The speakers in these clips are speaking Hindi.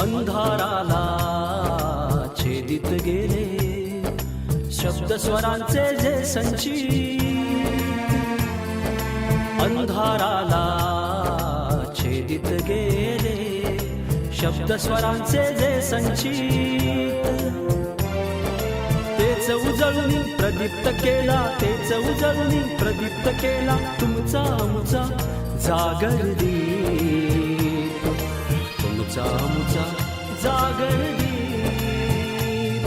अंधाराला छेदित गेले शब्द स्वरांचे जे संचित, अंधाराला छेदित गेले शब्द स्वरांचे जे संचित, तेच उजळून प्रदीप्त केला, तेच उजळून प्रदीप्त केला तुमचा आमचा जागर दीप, तुमचा आमचा जागर दीप,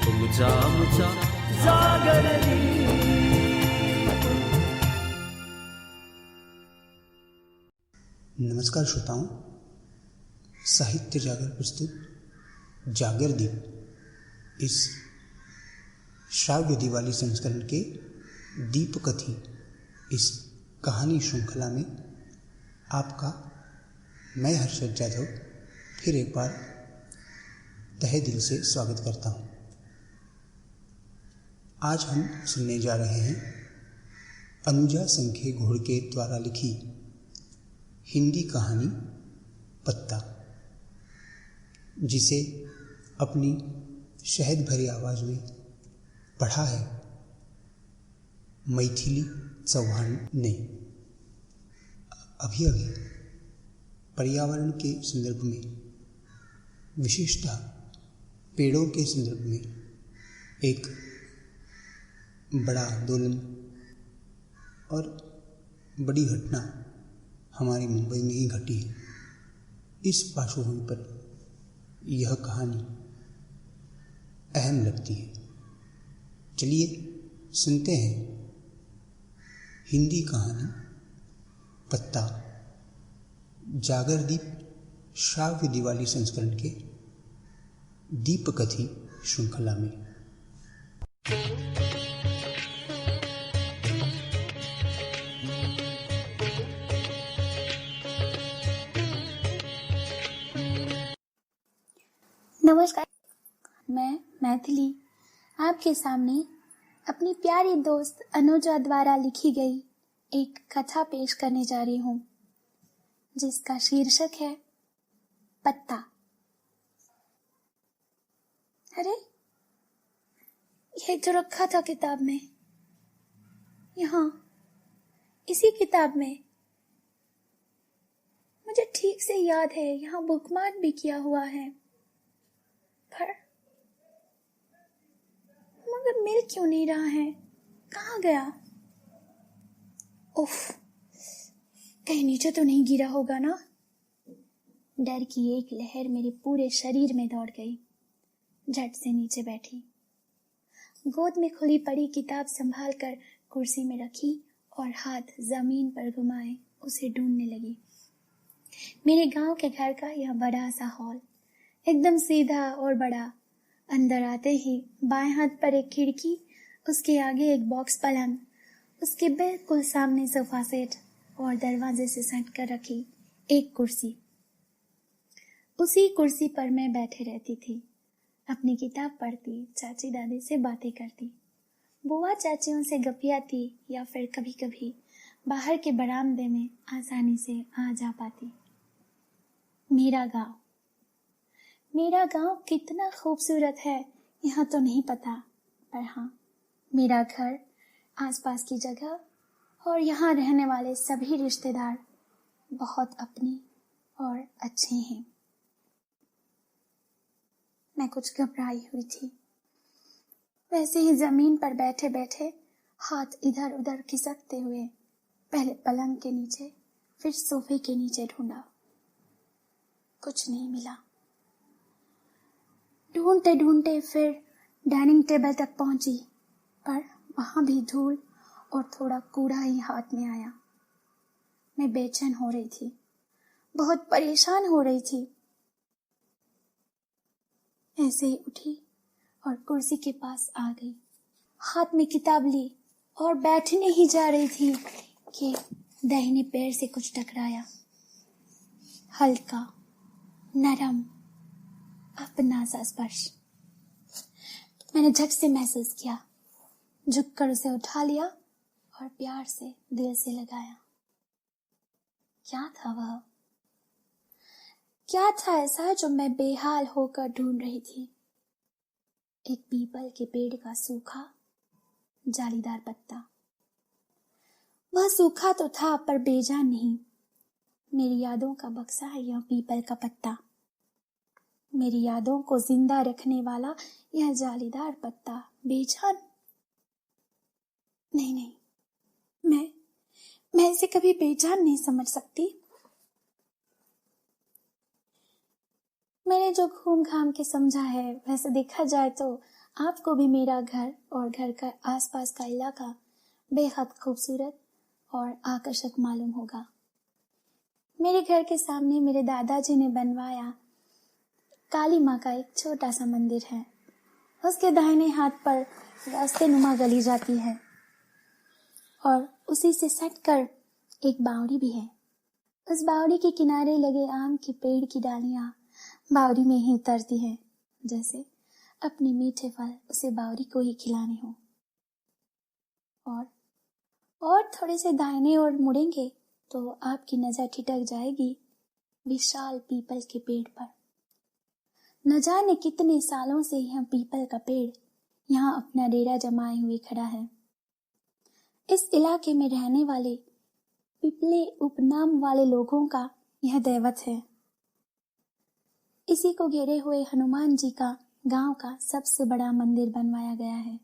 तुमचा आमचा जागर दीप। नमस्कार श्रोताओं, साहित्य जागर प्रस्तुत जागर दीप इस श्राव्य दिवाली संस्करण के दीपकथी इस कहानी श्रृंखला में आपका मैं हर्षद जाधव फिर एक बार तहे दिल से स्वागत करता हूँ। आज हम सुनने जा रहे हैं अनुजा संखे घोड़के द्वारा लिखी हिंदी कहानी पत्ता, जिसे अपनी शहद भरी आवाज़ में पढ़ा है मैथिली चौहान ने। अभी अभी पर्यावरण के संदर्भ में, विशेषतः पेड़ों के संदर्भ में एक बड़ा आंदोलन और बड़ी घटना हमारी मुंबई में ही घटी है। इस पार्श्वभूमि पर यह कहानी अहम लगती है। चलिए सुनते हैं हिंदी कहानी पत्ता, जागर दीप श्राव्य दिवाली संस्करण के दीपकथी श्रृंखला में। नमस्कार, मैं मैथिली आपके सामने अपनी प्यारी दोस्त अनुजा द्वारा लिखी गई एक कथा पेश करने जा रही हूँ, जिसका शीर्षक है पत्ता। अरे, यह जो रखा था किताब में, यहाँ इसी किताब में, मुझे ठीक से याद है, यहाँ बुकमार्क भी किया हुआ है, पर मगर मिल क्यों नहीं रहा है? कहाँ गया? उफ, कहीं नीचे तो नहीं गिरा होगा ना? डर की एक लहर मेरे पूरे शरीर में दौड़ गई। झट से नीचे बैठी, गोद में खुली पड़ी किताब संभाल कर कुर्सी में रखी और हाथ जमीन पर घुमाए उसे ढूंढने लगी। मेरे गांव के घर का यह बड़ा सा हॉल, एकदम सीधा और बड़ा। अंदर आते ही बाएं हाथ पर एक खिड़की, उसके आगे एक बॉक्स पलंग, उसके बिल्कुल सामने सोफा सेट और दरवाजे से सट कर रखी एक कुर्सी। उसी कुर्सी पर मैं बैठे रहती थी, अपनी किताब पढ़ती, चाची दादी से बातें करती, बुआ चाचियों से गपियाती या फिर कभी कभी बाहर के बरामदे में आसानी से आ जा पाती। मेरा गांव कितना खूबसूरत है यहाँ तो नहीं पता, पर हाँ, मेरा घर, आसपास की जगह और यहाँ रहने वाले सभी रिश्तेदार बहुत अपने और अच्छे हैं। मैं कुछ घबराई हुई थी। वैसे ही जमीन पर बैठे बैठे हाथ इधर उधर खिसकते हुए पहले पलंग के नीचे, फिर सोफे के नीचे ढूंढा। कुछ नहीं मिला। ढूंढते ढूंढते फिर डाइनिंग टेबल तक पहुंची, पर वहां भी धूल और थोड़ा कूड़ा ही हाथ में आया। मैं बेचैन हो रही थी, बहुत परेशान हो रही थी। ऐसे ही उठी और कुर्सी के पास आ गई, हाथ में किताब ली और बैठने ही जा रही थी कि दाहिने पैर से कुछ टकराया। हल्का, नरम, अपना सा स्पर्श। मैंने झट से महसूस किया, झुककर उसे उठा लिया और प्यार से दिल से लगाया। क्या था वह? क्या था ऐसा जो मैं बेहाल होकर ढूंढ रही थी? एक पीपल के पेड़ का सूखा जालीदार पत्ता। वह सूखा तो था पर बेजान नहीं। मेरी यादों का बक्सा है यह पीपल का पत्ता। मेरी यादों को जिंदा रखने वाला यह जालीदार पत्ता बेजान नहीं। नहीं, मैं इसे कभी बेजान नहीं समझ सकती। मैंने जो घूम घाम के समझा है, वैसे देखा जाए तो आपको भी मेरा घर और घर का आसपास का इलाका बेहद खूबसूरत और आकर्षक मालूम होगा। मेरे घर के सामने मेरे दादाजी ने बनवाया काली माँ का एक छोटा सा मंदिर है। उसके दाहिने हाथ पर रास्ते नुमा गली जाती है और उसी से सटकर एक बावड़ी भी है। उस बावड़ी के किनारे लगे आम के पेड़ की डालियां बावड़ी में ही उतरती है, जैसे अपने मीठे फल उसे बावड़ी को ही खिलाने हो। और थोड़े से दाहिने ओर मुड़ेंगे तो आपकी नजर ठिठक जाएगी विशाल पीपल के पेड़ पर। न जाने कितने सालों से यह पीपल का पेड़ यहाँ अपना डेरा जमाए हुए खड़ा है। इस इलाके में रहने वाले पिपले उपनाम वाले लोगों का यह दैवत है। इसी को घेरे हुए हनुमान जी का गांव का सबसे बड़ा मंदिर बनवाया गया है।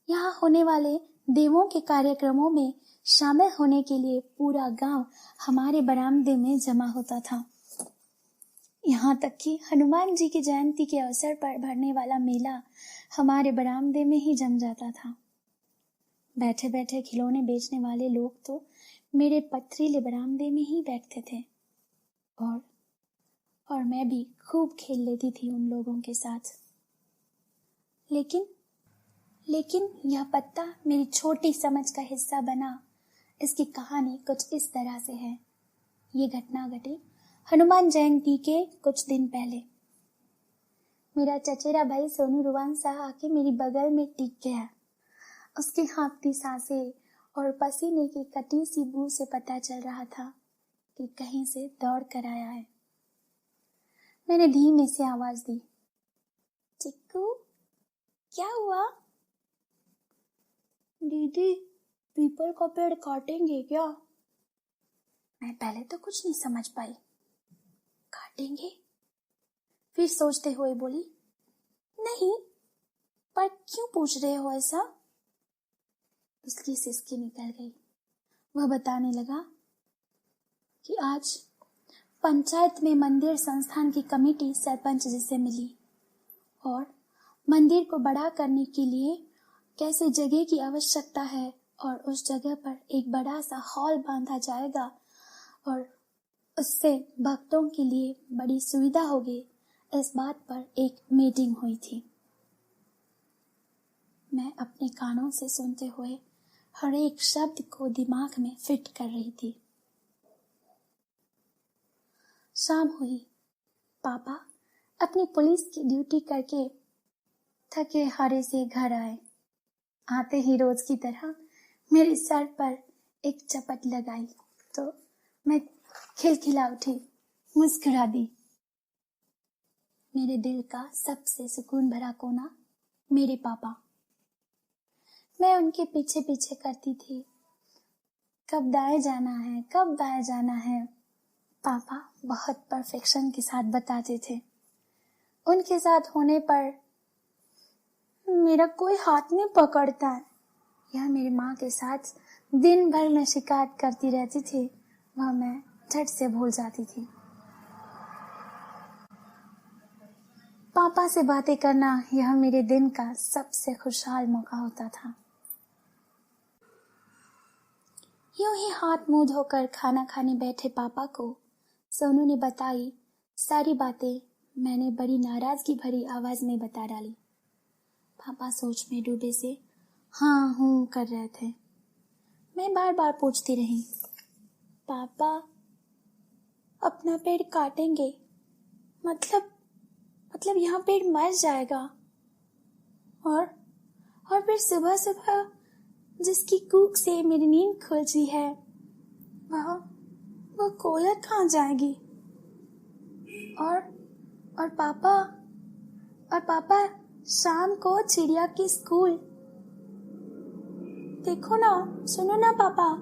यहाँ होने वाले देवों के कार्यक्रमों में शामिल होने के लिए पूरा गांव हमारे बरामदे में जमा होता था। यहाँ तक कि हनुमान जी की जयंती के अवसर पर भरने वाला मेला हमारे बरामदे में ही जम जाता था। बैठे बैठे खिलौने बेचने वाले लोग तो मेरे पथरीले बरामदे में ही बैठते थे और मैं भी खूब खेल लेती थी उन लोगों के साथ। लेकिन यह पत्ता मेरी छोटी समझ का हिस्सा बना। इसकी कहानी कुछ इस तरह से है। ये घटना घटी हनुमान जयंती के कुछ दिन पहले। मेरा चचेरा भाई सोनू रुवांसा आके मेरी बगल में टिक गया। उसकी हाँफती सांसें और पसीने की कटी सी बू से पता चल रहा था कि कहीं से दौड़ कर आया है। मैंने धीमे से आवाज दी, चिक्कू क्या हुआ? दीदी पीपल का पेड़ काटेंगे क्या? मैं पहले तो कुछ नहीं समझ पाई। काटेंगे? फिर सोचते हुए बोली, नहीं, पर क्यों पूछ रहे हो ऐसा? उसकी सिसकी निकल गई। वह बताने लगा कि आज पंचायत में मंदिर संस्थान की कमेटी सरपंच जी से मिली और मंदिर को बड़ा करने के लिए कैसे जगह की आवश्यकता है और उस जगह पर एक बड़ा सा हॉल बांधा जाएगा और उससे भक्तों के लिए बड़ी सुविधा होगी, इस बात पर एक मीटिंग हुई थी। मैं अपने कानों से सुनते हुए हर एक शब्द को दिमाग में फिट कर रही थी। शाम हुई। पापा अपनी पुलिस की ड्यूटी करके थके हारे से घर आए। आते ही रोज की तरह मेरे सर पर एक चपट लगाई तो मैं खिलखिला उठी, मुस्कुरा दी। मेरे दिल का सबसे सुकून भरा कोना मेरे पापा। मैं उनके पीछे पीछे करती थी, कब दाएं जाना है, कब बाएं जाना है। पापा बहुत परफेक्शन के साथ बताते थे। उनके साथ होने पर मेरा कोई हाथ नहीं पकड़ता है। यह मेरी माँ के साथ दिन भर में शिकायत करती रहती थी, वह मैं झट से भूल जाती थी। पापा से बातें करना यह मेरे दिन का सबसे खुशहाल मौका होता था। यूं ही हाथ मुंह धोकर खाना खाने बैठे पापा को सोनू ने बताई सारी बातें। मैंने बड़ी नाराजगी भरी आवाज में बता डाली। पापा सोच में डूबे से हाँ हूँ कर रहे थे। मैं बार बार पूछती रही, पापा अपना पेड़ काटेंगे? मतलब यहाँ पेड़ मर जाएगा और फिर सुबह सुबह जिसकी कूक से मेरी नींद खुलती है वह कोयल कहाँ जाएगी? और पापा शाम को चिड़िया की स्कूल। देखो ना, सुनो ना पापा,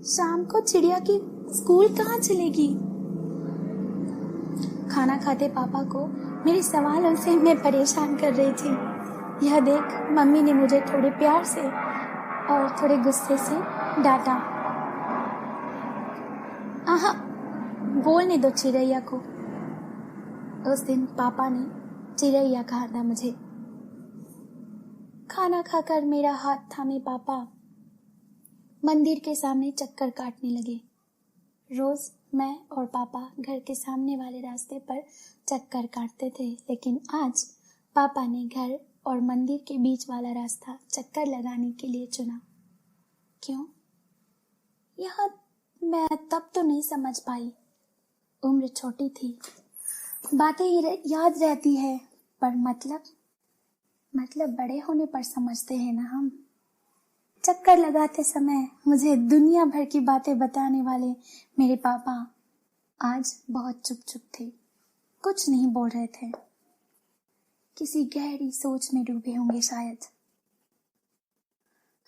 शाम को चिड़िया की स्कूल कहाँ चलेगी? खाना खाते पापा को मेरे सवालों से मैं परेशान कर रही थी। यह देख मम्मी ने मुझे थोड़े प्यार से और थोड़े गुस्से से डांटा। आहा, बोलने दो चिड़ैया को। उस दिन पापा ने चिड़ैया कहा था मुझे। खाना खाकर मेरा हाथ थामे पापा मंदिर के सामने चक्कर काटने लगे। रोज मैं और पापा घर के सामने वाले रास्ते पर चक्कर काटते थे, लेकिन आज पापा ने घर और मंदिर के बीच वाला रास्ता चक्कर लगाने के लिए चुना। क्यों? यह मैं तब तो नहीं समझ पाई, उम्र छोटी थी, बातें याद रहती है, पर मतलब बड़े होने पर समझते हैं ना हम। चक्कर लगाते समय मुझे दुनिया भर की बातें बताने वाले मेरे पापा आज बहुत चुप थे, कुछ नहीं बोल रहे थे। किसी गहरी सोच में डूबे होंगे शायद।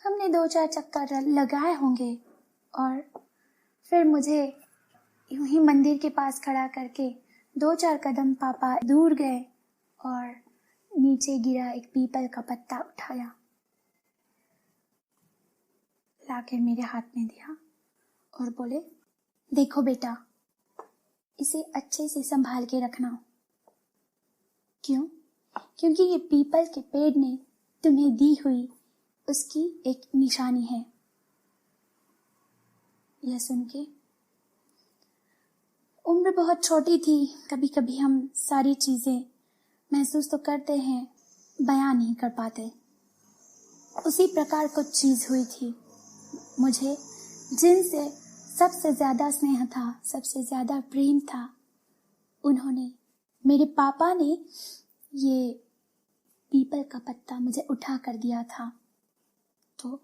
हमने 2-4 चक्कर लगाए होंगे और फिर मुझे यूं ही मंदिर के पास खड़ा करके 2-4 कदम पापा दूर गए और नीचे गिरा एक पीपल का पत्ता उठाया, लाकर मेरे हाथ में दिया और बोले, देखो बेटा, इसे अच्छे से संभाल के रखना। क्यों? क्योंकि ये पीपल के पेड़ ने तुम्हें दी हुई उसकी एक निशानी है। यह सुन के उम्र बहुत छोटी थी, कभी कभी हम सारी चीजें महसूस तो करते हैं, बयां नहीं कर पाते। उसी प्रकार कुछ चीज हुई थी। मुझे जिनसे सबसे ज्यादा स्नेह था, सबसे ज्यादा प्रेम था, उन्होंने, मेरे पापा ने ये पीपल का पत्ता मुझे उठा कर दिया था। तो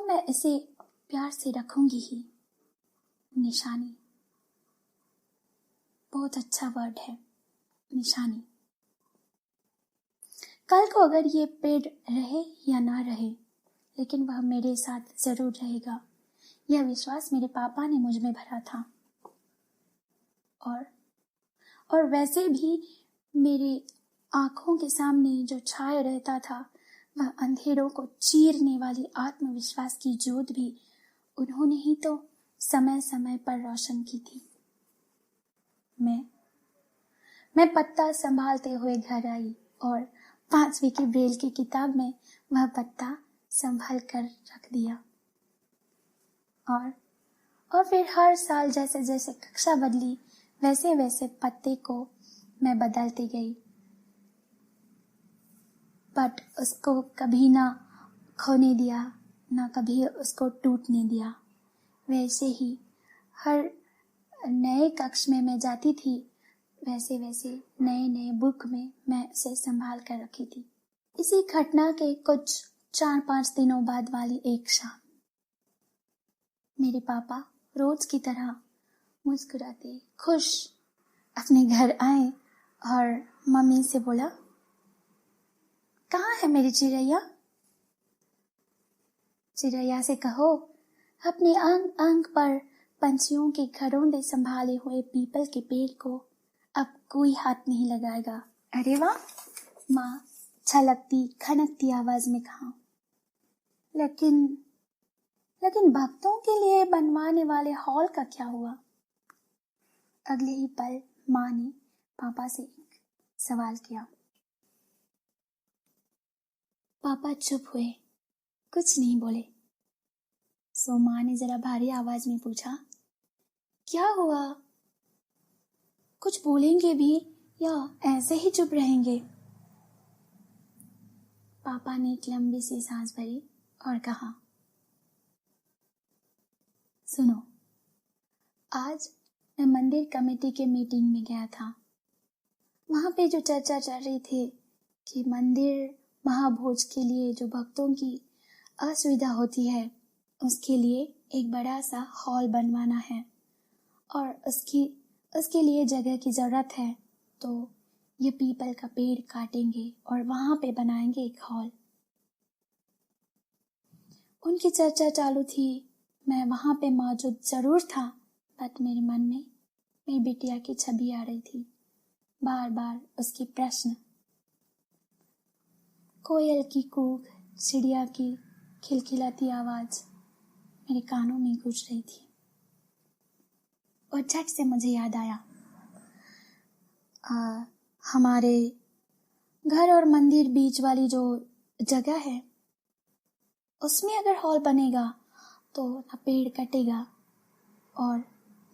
मैं इसे प्यार से रखूंगी ही। निशानी बहुत अच्छा वर्ड है, निशानी। कल को अगर ये पेड़ रहे या ना रहे, लेकिन वह मेरे साथ जरूर रहेगा। यह विश्वास मेरे पापा ने मुझ में भरा था। और वैसे भी मेरे आंखों के सामने जो छाया रहता था, वह अंधेरों को चीरने वाली आत्मविश्वास की ज्योत भी उन्होंने ही तो समय समय पर रोशन की थी। मैं पत्ता संभालते हुए घर आई और 5वीं की ब्रेल की किताब में वह पत्ता संभाल कर रख दिया। और फिर हर साल जैसे जैसे कक्षा बदली, वैसे वैसे पत्ते को मैं बदलती गई, बट उसको कभी ना खोने दिया, ना कभी उसको टूटने दिया। वैसे ही हर नए कक्ष में मैं जाती थी, वैसे वैसे नए नए बुक में मैं उसे संभाल कर रखी थी। इसी घटना के कुछ 4-5 दिनों बाद वाली एक शाम, मेरे पापा रोज की तरह मुस्कुराते खुश अपने घर आए और मम्मी से बोला, कहाँ है मेरी चिड़ैया? चिड़ैया से कहो अपने अंग अंग पर पंछियों के घरोंदे संभाले हुए पीपल के पेड़ को अब कोई हाथ नहीं लगाएगा। अरे वाह, माँ छलकती खनकती आवाज में कहा। लेकिन भक्तों के लिए बनवाने वाले हॉल का क्या हुआ? अगले ही पल माँ ने पापा से एक सवाल किया। पापा चुप हुए, कुछ नहीं बोले। सो माँ ने जरा भारी आवाज में पूछा, क्या हुआ? कुछ बोलेंगे भी या ऐसे ही चुप रहेंगे? पापा ने एक लंबी सी सांस भरी और कहा, सुनो, आज मैं मंदिर कमेटी के मीटिंग में गया था। वहां पे जो चर्चा चल रही थी कि मंदिर महाभोज के लिए जो भक्तों की असुविधा होती है, उसके लिए एक बड़ा सा हॉल बनवाना है और उसके लिए जगह की ज़रूरत है तो ये पीपल का पेड़ काटेंगे और वहाँ पे बनाएंगे एक हॉल। उनकी चर्चा चालू थी, मैं वहाँ पे मौजूद ज़रूर था, बट मेरे मन में मेरी बिटिया की छवि आ रही थी। बार बार उसके प्रश्न, कोयल की कूक, चिड़िया की खिलखिलाती आवाज़ मेरे कानों में गूंज रही थी। और झट से मुझे याद आया, हमारे घर और मंदिर बीच वाली जो जगह है उसमें अगर हॉल बनेगा तो ना पेड़ कटेगा और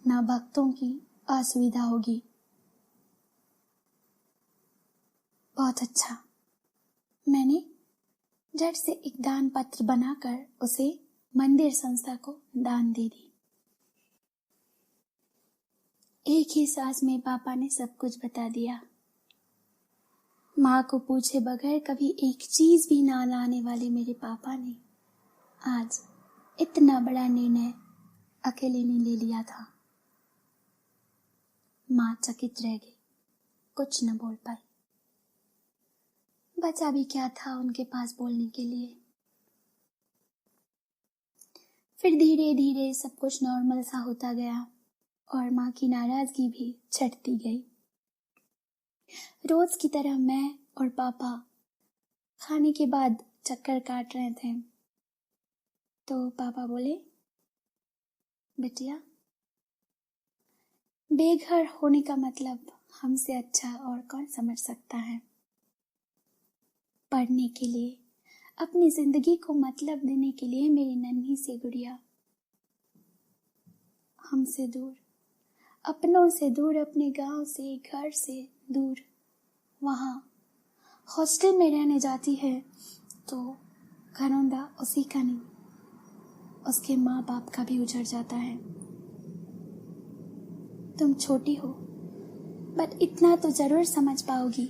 ना भक्तों की असुविधा होगी। बहुत अच्छा। मैंने झट से एक दान पत्र बनाकर उसे मंदिर संस्था को दान दे दी। एक ही सांस में पापा ने सब कुछ बता दिया। माँ को पूछे बगैर कभी एक चीज भी ना लाने वाले मेरे पापा ने आज इतना बड़ा निर्णय अकेले ने ले लिया था। माँ चकित रह गई, कुछ न बोल पाई। बचा भी क्या था उनके पास बोलने के लिए। फिर धीरे धीरे सब कुछ नॉर्मल सा होता गया और माँ की नाराजगी भी छटती गई। रोज की तरह मैं और पापा खाने के बाद चक्कर काट रहे थे तो पापा बोले, बिटिया, बेघर होने का मतलब हमसे अच्छा और कौन समझ सकता है। पढ़ने के लिए, अपनी जिंदगी को मतलब देने के लिए मेरी नन्ही सी गुड़िया हमसे दूर, अपनों से दूर, अपने गांव से, घर से दूर, वहाँ हॉस्टल में रहने जाती है तो घरौंदा उसी का नहीं, उसके माँ बाप का भी उजड़ जाता है। तुम छोटी हो, बट इतना तो जरूर समझ पाओगी।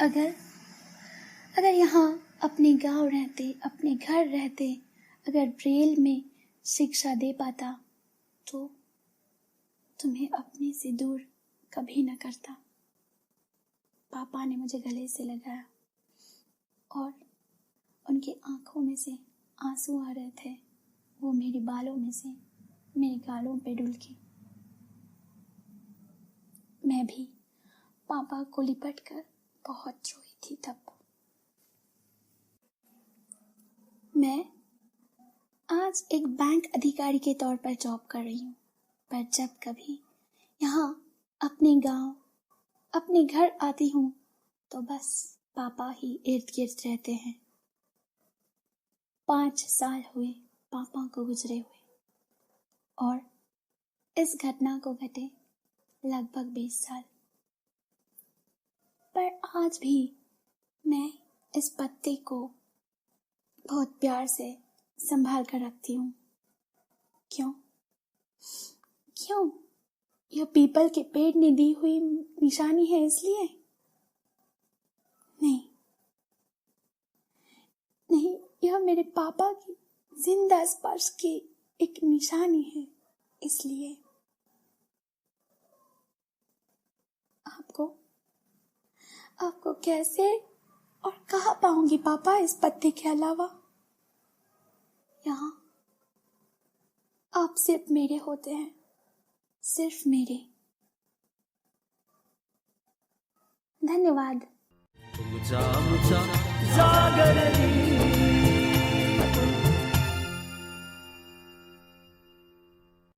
अगर यहाँ अपने गांव रहते, अपने घर रहते, अगर ब्रेल में शिक्षा दे पाता तो तुम्हें अपने से दूर कभी न करता। पापा ने मुझे गले से लगाया और उनकी आंखों में से आंसू आ रहे थे। वो मेरे बालों में से मेरे गालों पे डुलकी। मैं भी पापा को लिपट कर बहुत रोई थी तब। मैं आज एक बैंक अधिकारी के तौर पर जॉब कर रही हूँ, पर जब कभी यहाँ अपने गांव, अपने घर आती हूँ तो बस पापा ही इर्द गिर्द रहते हैं। 5 साल हुए पापा को गुजरे हुए और इस घटना को घटे लगभग 20 साल। पर आज भी मैं इस पत्ते को बहुत प्यार से संभाल कर रखती हूँ। क्यों? यह पीपल के पेड़ ने दी हुई निशानी है इसलिए? नहीं, यह मेरे पापा की जिंदा स्पर्श की एक निशानी है इसलिए। आपको कैसे और कहाँ पाऊंगी पापा इस पत्ते के अलावा? यहाँ आप सिर्फ मेरे होते हैं, सिर्फ मेरे। धन्यवाद। तुमचा मुचा जागरली